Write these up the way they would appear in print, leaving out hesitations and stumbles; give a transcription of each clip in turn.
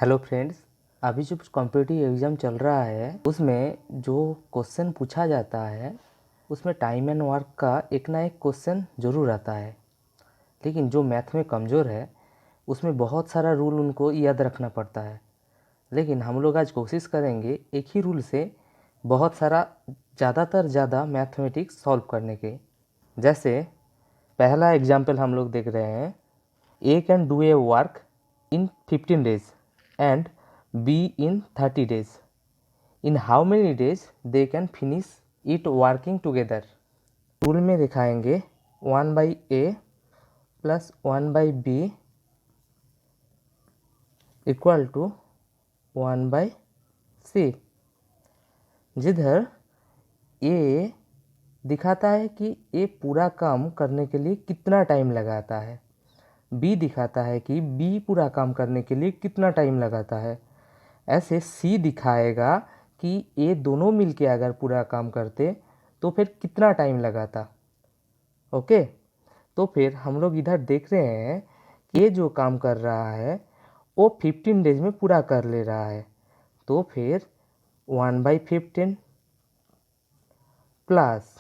Hello friends, अभी जो competitive exam चल रहा है उसमें जो क्वेश्चन पूछा जाता है उसमें टाइम एंड वर्क का एक ना एक क्वेश्चन ज़रूर आता है। लेकिन जो मैथ में कमज़ोर है उसमें बहुत सारा रूल उनको याद रखना पड़ता है। लेकिन हम लोग आज कोशिश करेंगे एक ही रूल से बहुत सारा ज़्यादा मैथमेटिक्स सॉल्व करने के। जैसे पहला एग्जाम्पल हम लोग देख रहे हैं, A can do a work in 15 days and B in 30 days. In how many days they can finish it working together? Rule में दिखाएंगे 1/a plus 1/b equal to 1/c, जिधर a दिखाता है कि a पूरा काम करने के लिए कितना टाइम लगाता है, बी दिखाता है कि बी पूरा काम करने के लिए कितना टाइम लगाता है। ऐसे सी दिखाएगा कि ये दोनों मिलके अगर पूरा काम करते तो फिर कितना टाइम लगाता। ओके, तो फिर हम लोग इधर देख रहे हैं कि ये जो काम कर रहा है वो 15 डेज में पूरा कर ले रहा है। तो फिर 1/15 प्लस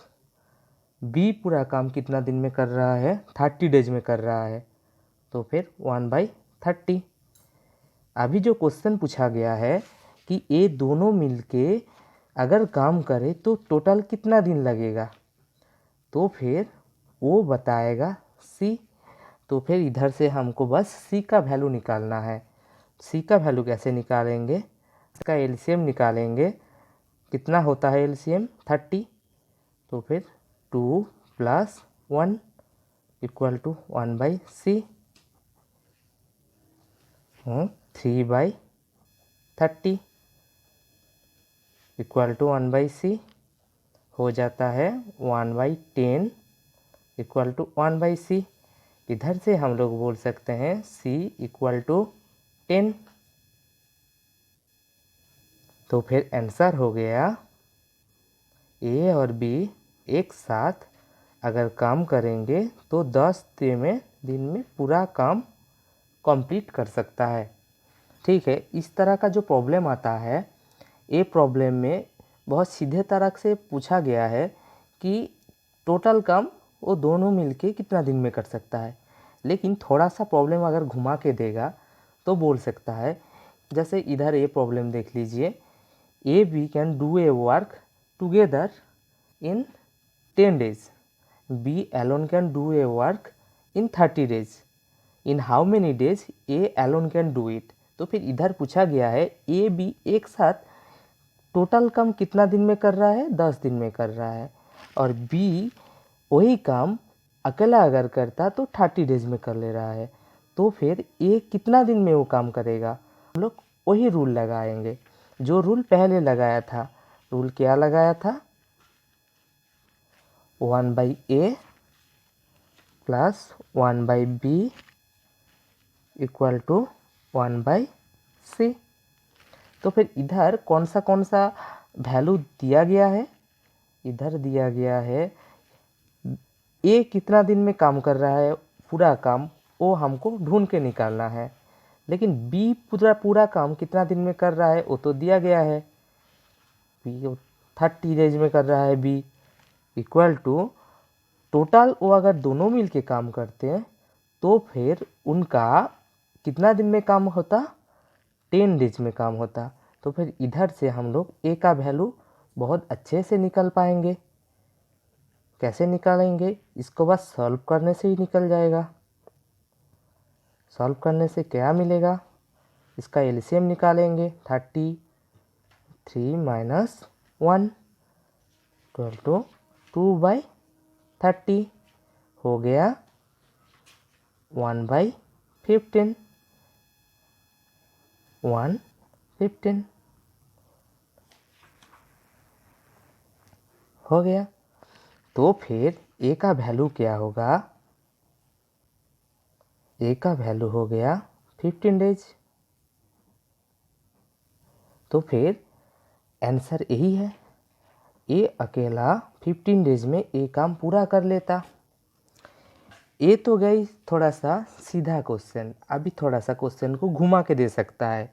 बी पूरा काम कितना दिन में कर रहा है, 30 डेज में कर रहा है, तो फिर 1/30। अभी जो क्वेश्चन पूछा गया है कि ये दोनों मिलके अगर काम करे तो टोटल कितना दिन लगेगा, तो फिर वो बताएगा सी। तो फिर इधर से हमको बस सी का वैल्यू निकालना है। सी का वैल्यू कैसे निकालेंगे, इसका एलसीएम निकालेंगे। कितना होता है एलसीएम, 30। तो फिर 2 + 1 equal to 1/c, 3/30 equal to 1/c हो जाता है 1/10 इक्वल टू 1/c। इधर से हम लोग बोल सकते हैं c इक्वल टू 10। तो फिर आंसर हो गया ए और बी एक साथ अगर काम करेंगे तो 10 दिन में पूरा काम कंप्लीट कर सकता है। ठीक है, इस तरह का जो प्रॉब्लम आता है, ये प्रॉब्लम में बहुत सीधे तरह से पूछा गया है कि टोटल काम वो दोनों मिलके कितना दिन में कर सकता है। लेकिन थोड़ा सा प्रॉब्लम अगर घुमा के देगा तो बोल सकता है, जैसे इधर ये प्रॉब्लम देख लीजिए, A B can do a work together in 10 days, B alone can do a work in 30 days, in how many days A alone can do it. तो फिर इधर पूछा गया है ए बी एक साथ टोटल काम कितना दिन में कर रहा है, 10 दिन में कर रहा है, और बी वही काम अकेला अगर करता तो 30 डेज में कर ले रहा है। तो फिर ए कितना दिन में वो काम करेगा, हम लोग वही रूल लगाएंगे जो रूल पहले लगाया था। रूल क्या लगाया था, 1/a plus 1/b equal to 1/c। तो फिर इधर कौन सा वैल्यू दिया गया है, इधर दिया गया है ए कितना दिन में काम कर रहा है पूरा काम, वो हमको ढूंढ के निकालना है। लेकिन बी पूरा काम कितना दिन में कर रहा है वो तो दिया गया है, बी 30 डेज में कर रहा है बी, इक्वल टू टोटल वो अगर दोनों मिल के काम करते हैं तो फिर उनका कितना दिन में काम होता, 10 डेज में काम होता। तो फिर इधर से हम लोग ए का वैल्यू बहुत अच्छे से निकल पाएंगे। कैसे निकालेंगे, इसको बस सॉल्व करने से ही निकल जाएगा। सॉल्व करने से क्या मिलेगा, इसका एलसीएम निकालेंगे, 33 - 1 इक्वल टू 2/30 हो गया 1/15 हो गया। तो फिर ए का वैल्यू क्या होगा, ए का वैल्यू हो गया 15 डेज। तो फिर आंसर यही है, ए अकेला 15 डेज में ए काम पूरा कर लेता। ये तो गई थोड़ा सा सीधा क्वेश्चन। अभी थोड़ा सा क्वेश्चन को घुमा के दे सकता है।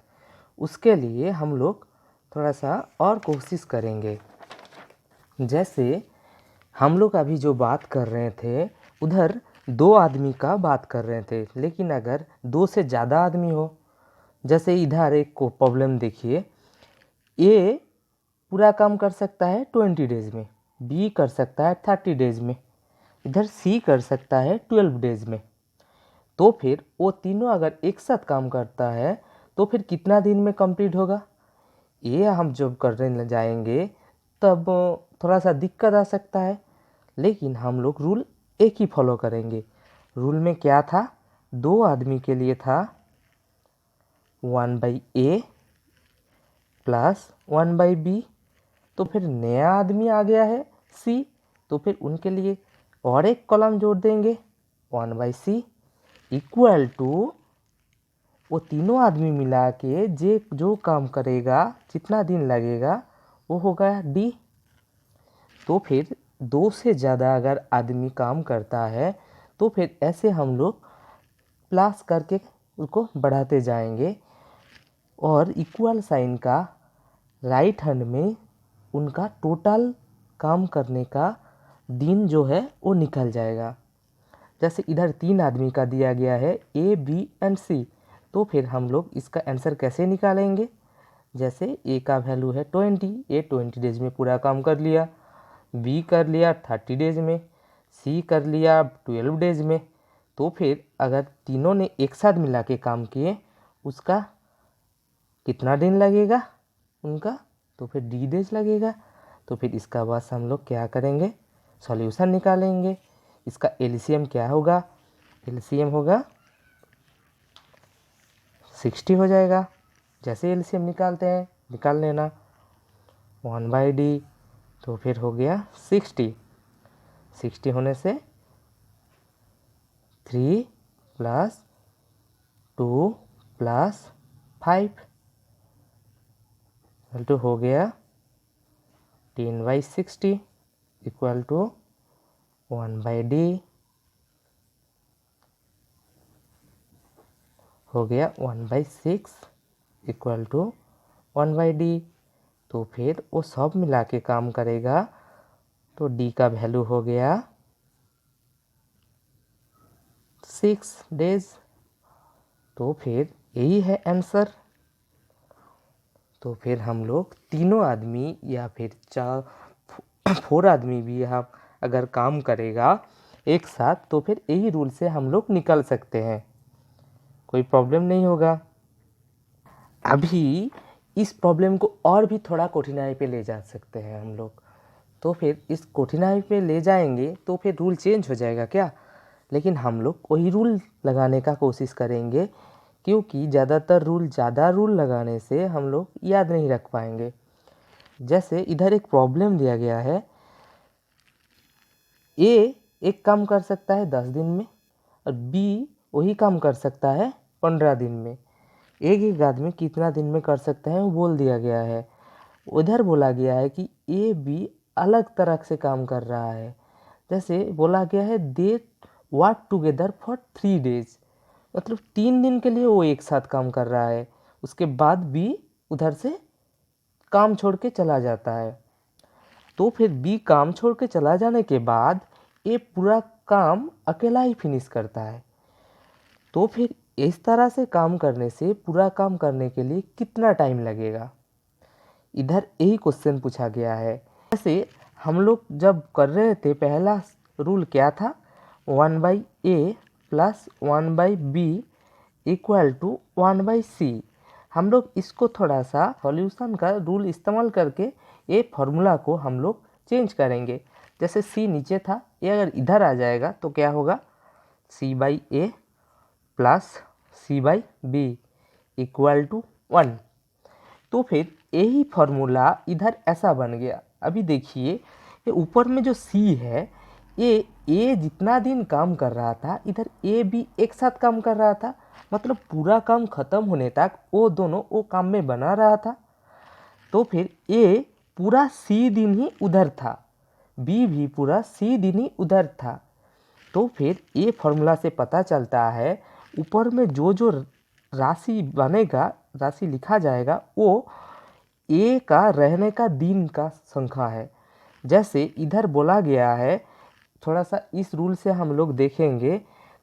उसके लिए हम लोग थोड़ा सा और कोशिश करेंगे। जैसे हम लोग अभी जो बात कर रहे थे उधर 2 आदमी का बात कर रहे थे, लेकिन अगर 2 से ज़्यादा आदमी हो, जैसे इधर एक को प्रॉब्लम देखिए, ए पूरा काम कर सकता है 20 डेज़ में, बी कर सकता है 30 डेज़ में, इधर सी कर सकता है 12 डेज़ में। तो फिर वो तीनों अगर एक साथ काम करता है तो फिर कितना दिन में कंप्लीट होगा, ये हम जब करने जाएंगे तब थोड़ा सा दिक्कत आ सकता है। लेकिन हम लोग रूल एक ही फॉलो करेंगे। रूल में क्या था, 2 आदमी के लिए था 1/a प्लस 1/b। तो फिर नया आदमी आ गया है सी, तो फिर उनके लिए और एक कॉलम जोड़ देंगे 1/c इक्वल टू वो तीनों आदमी मिला के जो काम करेगा, जितना दिन लगेगा, वो होगा डी। तो फिर 2 से ज़्यादा अगर आदमी काम करता है तो फिर ऐसे हम लोग प्लस करके उसको बढ़ाते जाएंगे और इक्वल साइन का राइट हैंड में उनका टोटल काम करने का दिन जो है वो निकल जाएगा। जैसे इधर 3 आदमी का दिया गया है ए, बी एंड सी, तो फिर हम लोग इसका आंसर कैसे निकालेंगे। जैसे ए का वैल्यू है 20, ए 20 डेज में पूरा काम कर लिया, बी कर लिया 30 डेज में, सी कर लिया 12 डेज में। तो फिर अगर तीनों ने एक साथ मिला के काम किए, उसका कितना दिन लगेगा उनका, तो फिर डी डेज लगेगा। तो फिर इसका बस हम लोग क्या करेंगे, सॉल्यूशन निकालेंगे। इसका एलसीएम क्या होगा, एलसीएम होगा 60 हो जाएगा। जैसे एलसीएम निकालते हैं निकाल लेना 1/d, तो फिर हो गया 60 होने से 3 + 2 + 5 तो हो गया 10/60 इक्वल टू 1/d हो गया 1/6 इक्वल टू 1/d। तो फिर वो सब मिला के काम करेगा तो d का वैल्यू हो गया 6 डेज। तो फिर यही है आंसर। तो फिर हम लोग तीनों आदमी या फिर 4 आदमी भी यहाँ अगर काम करेगा एक साथ, तो फिर यही रूल से हम लोग निकल सकते हैं, कोई प्रॉब्लम नहीं होगा। अभी इस प्रॉब्लम को और भी थोड़ा कठिनाई पे ले जा सकते हैं हम लोग। तो फिर इस कठिनाई पे ले जाएंगे तो फिर रूल चेंज हो जाएगा क्या, लेकिन हम लोग वही रूल लगाने का कोशिश करेंगे, क्योंकि ज़्यादा रूल लगाने से हम लोग याद नहीं रख पाएंगे। जैसे इधर एक प्रॉब्लम दिया गया है, ए एक काम कर सकता है 10 दिन में और बी वही काम कर सकता है 15 दिन में। एक आदमी कितना दिन में कर सकता है वो बोल दिया गया है। उधर बोला गया है कि ए बी अलग तरह से काम कर रहा है। जैसे बोला गया है they work together for 3 days, मतलब 3 दिन के लिए वो एक साथ काम कर रहा है। उसके बाद बी उधर से काम छोड़ के चला जाता है। तो फिर बी काम छोड़ के चला जाने के बाद ए पूरा काम अकेला ही फिनिश करता है। तो फिर इस तरह से काम करने से पूरा काम करने के लिए कितना टाइम लगेगा, इधर यही क्वेश्चन पूछा गया है। जैसे हम लोग जब कर रहे थे पहला रूल क्या था, 1/a + 1/b equal to 1/c। हम लोग इसको थोड़ा सा सॉल्यूशन का रूल इस्तेमाल करके ये फार्मूला को हम लोग चेंज करेंगे। जैसे c नीचे था, ये अगर इधर आ जाएगा तो क्या होगा, c/a + c/b इक्वल टू 1। तो फिर यही फार्मूला इधर ऐसा बन गया। अभी देखिए ये ऊपर में जो c है, ये ए जितना दिन काम कर रहा था इधर ए भी एक साथ काम कर रहा था, मतलब पूरा काम खत्म होने तक वो दोनों वो काम में बना रहा था। तो फिर ए पूरा सी दिन ही उधर था, बी भी पूरा सी दिन ही उधर था। तो फिर ये फार्मूला से पता चलता है ऊपर में जो राशि बनेगा, राशि लिखा जाएगा वो ए का रहने का दिन का संख्या है। जैसे इधर बोला गया है, थोड़ा सा इस रूल से हम लोग देखेंगे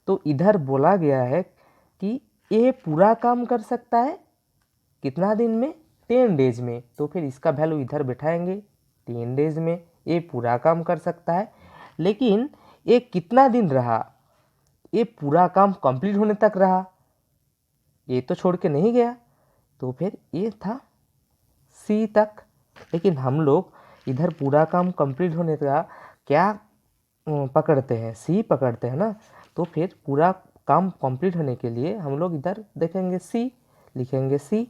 तो इधर बोला गया है कि ए पूरा काम कर सकता है कितना दिन में, 10 डेज में। तो फिर इसका वैल्यू इधर बैठाएंगे 10 डेज में ए पूरा काम कर सकता है। लेकिन ये कितना दिन रहा, ये पूरा काम कंप्लीट होने तक रहा, ये तो छोड़ के नहीं गया। तो फिर ये था सी तक। लेकिन हम लोग इधर पूरा काम कंप्लीट होने का क्या पकड़ते हैं, सी पकड़ते हैं ना। तो फिर पूरा काम कंप्लीट होने के लिए हम लोग इधर देखेंगे सी, लिखेंगे सी।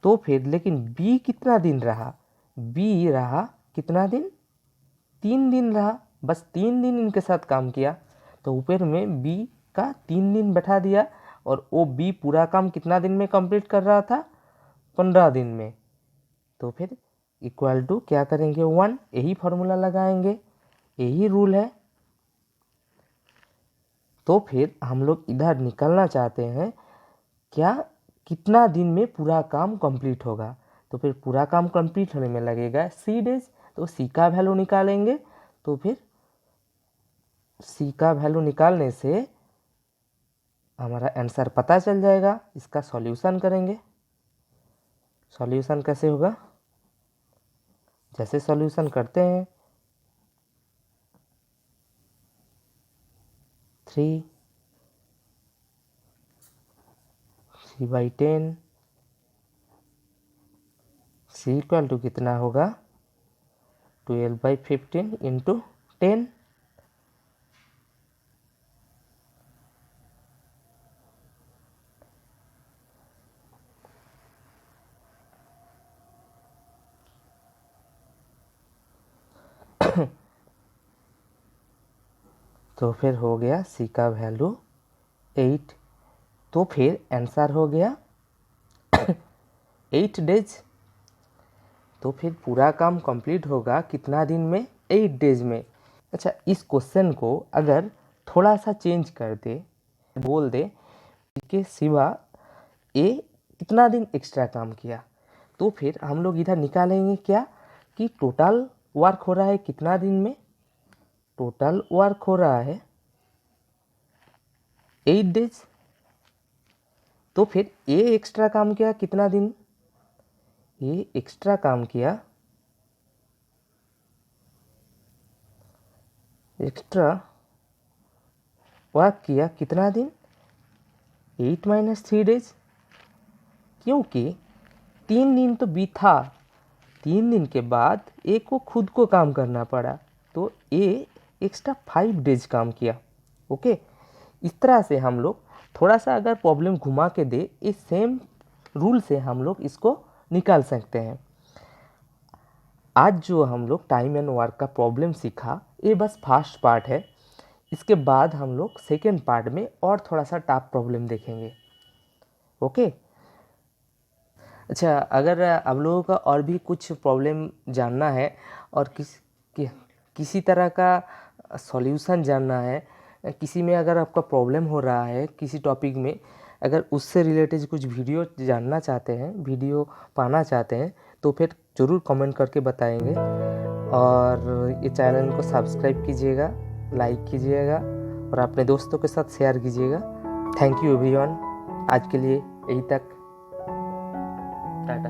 तो फिर लेकिन बी कितना दिन रहा, बी रहा कितना दिन, 3 दिन रहा, बस 3 दिन इनके साथ काम किया। तो ऊपर में बी का 3 दिन बैठा दिया और वो बी पूरा काम कितना दिन में कंप्लीट कर रहा था, 15 दिन में। तो फिर इक्वल टू क्या करेंगे 1, यही फॉर्मूला लगाएंगे, यही रूल है। तो फिर हम लोग इधर निकालना चाहते हैं क्या, कितना दिन में पूरा काम कंप्लीट होगा। तो फिर पूरा काम कंप्लीट होने में लगेगा सी डेज, तो सी का वैल्यू निकालेंगे। तो फिर सी का वैल्यू निकालने से हमारा आंसर पता चल जाएगा। इसका सॉल्यूशन करेंगे। सॉल्यूशन कैसे होगा, जैसे सॉल्यूशन करते हैं 3 3/10, सी इक्वल टू कितना होगा 12/15 इंटू 10। तो फिर हो गया सी का वैल्यू 8। तो फिर आंसर हो गया 8 डेज। तो फिर पूरा काम कंप्लीट होगा कितना दिन में, 8 डेज में। अच्छा, इस क्वेश्चन को अगर थोड़ा सा चेंज कर दे, बोल दे कि शिवा ए कितना दिन एक्स्ट्रा काम किया, तो फिर हम लोग इधर निकालेंगे क्या कि टोटल वर्क हो रहा है कितना दिन में, टोटल वर्क हो रहा है 8 डेज। तो फिर ए एक्स्ट्रा काम किया कितना दिन, ये एक्स्ट्रा काम किया, एक्स्ट्रा वर्क किया कितना दिन, 8 - 3 डेज। क्योंकि 3 दिन तो बीता, 3 दिन के बाद ए को खुद को काम करना पड़ा, तो ए एक्स्ट्रा 5 डेज काम किया। ओके, इस तरह से हम लोग थोड़ा सा अगर प्रॉब्लम घुमा के दे, इस सेम रूल से हम लोग इसको निकाल सकते हैं। आज जो हम लोग टाइम एंड वर्क का प्रॉब्लम सीखा, ये बस फर्स्ट पार्ट है। इसके बाद हम लोग सेकेंड पार्ट में और थोड़ा सा टफ प्रॉब्लम देखेंगे। ओके। अच्छा, अगर आप लोगों का और भी कुछ प्रॉब्लम जानना है और किसी तरह का सॉल्यूशन जानना है, किसी में अगर आपका प्रॉब्लम हो रहा है किसी टॉपिक में, अगर उससे रिलेटेड कुछ वीडियो जानना चाहते हैं, वीडियो पाना चाहते हैं, तो फिर ज़रूर कमेंट करके बताएंगे। और ये चैनल को सब्सक्राइब कीजिएगा, लाइक कीजिएगा और अपने दोस्तों के साथ शेयर कीजिएगा। थैंक यू एवरीवन, आज के लिए यही तक, टाटा।